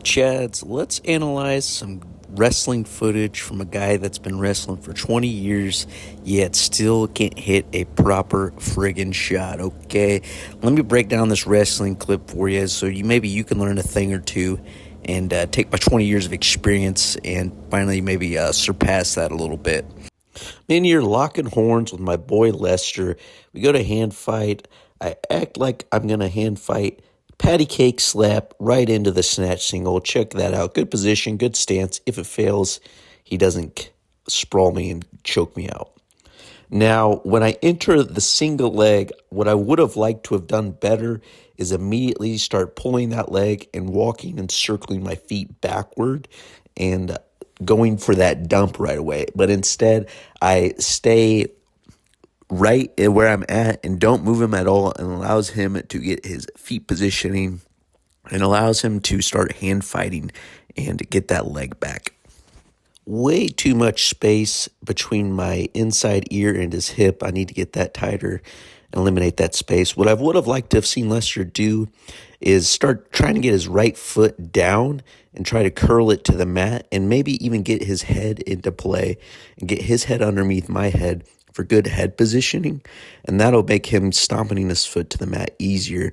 Chads, let's analyze some wrestling footage from a guy that's been wrestling for 20 years, yet still can't hit a proper friggin' shot, okay? Let me break down this wrestling clip for you so maybe you can learn a thing or two and take my 20 years of experience and finally maybe surpass that a little bit. Man, you're locking horns with my boy Lester. We go to hand fight. I act like I'm going to hand fight. Patty cake slap right into the snatch single. Check that out. Good position, good stance. If it fails, he doesn't sprawl me and choke me out. Now, when I enter the single leg, what I would have liked to have done better is immediately start pulling that leg and walking and circling my feet backward and going for that dump right away. But instead, I stay right where I'm at and don't move him at all, and allows him to get his feet positioning and allows him to start hand fighting and get that leg back. Way too much space between my inside ear and his hip. I need to get that tighter and eliminate that space. What I would have liked to have seen Lester do is start trying to get his right foot down and try to curl it to the mat and maybe even get his head into play and get his head underneath my head for good head positioning, and that'll make him stomping his foot to the mat easier.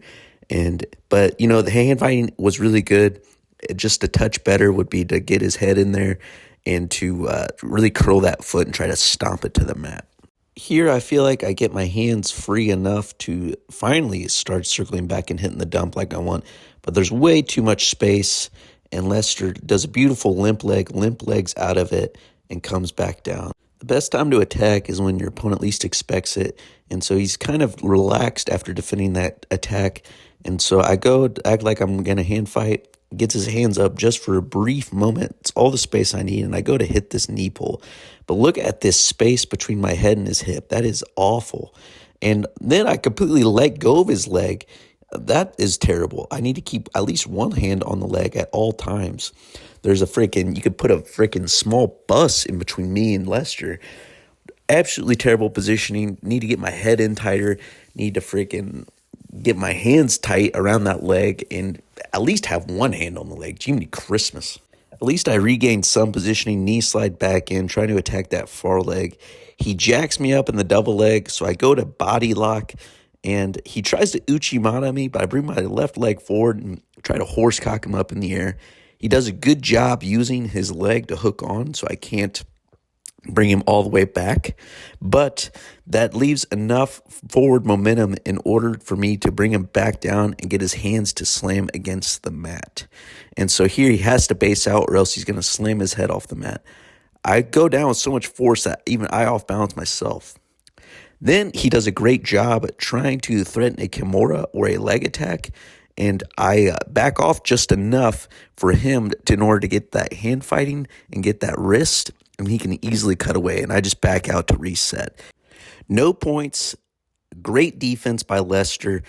But the hand fighting was really good. Just a touch better would be to get his head in there and to really curl that foot and try to stomp it to the mat. Here, I feel like I get my hands free enough to finally start circling back and hitting the dump like I want, but there's way too much space, and Lester does a beautiful limp legs out of it, and comes back down. The best time to attack is when your opponent least expects it, and so he's kind of relaxed after defending that attack, and so I go to act like I'm going to hand fight, gets his hands up just for a brief moment. It's all the space I need, and I go to hit this knee pull. But look at this space between my head and his hip. That is awful. And then I completely let go of his leg. That is terrible. I need to keep at least one hand on the leg at all times. There's you could put a freaking small bus in between me and Lester. Absolutely terrible positioning. Need to get my head in tighter. Need to freaking get my hands tight around that leg and at least have one hand on the leg. Jiminy Christmas. At least I regained some positioning, knee slide back in, trying to attack that far leg. He jacks me up in the double leg, so I go to body lock, and he tries to Uchimata me, but I bring my left leg forward and try to horse cock him up in the air. He does a good job using his leg to hook on, so I can't bring him all the way back, but that leaves enough forward momentum in order for me to bring him back down and get his hands to slam against the mat. And so here he has to base out or else he's going to slam his head off the mat. I go down with so much force that even I off balance myself. Then he does a great job at trying to threaten a Kimura or a leg attack, and I back off just enough for him in order to get that hand fighting and get that wrist, and he can easily cut away, and I just back out to reset. No points, great defense by Lester.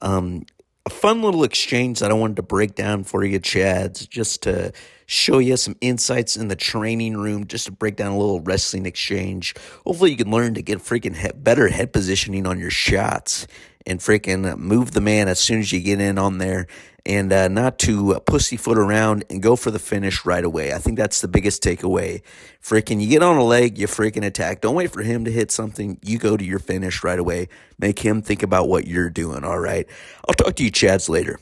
A fun little exchange that I wanted to break down for you, Chads, just to show you some insights in the training room, just to break down a little wrestling exchange. Hopefully you can learn to get freaking better head positioning on your shots and freaking move the man as soon as you get in on there, and not to pussyfoot around and go for the finish right away. I think that's the biggest takeaway. Freaking, you get on a leg, you freaking attack. Don't wait for him to hit something. You go to your finish right away. Make him think about what you're doing, all right? I'll talk to you, Chads, later.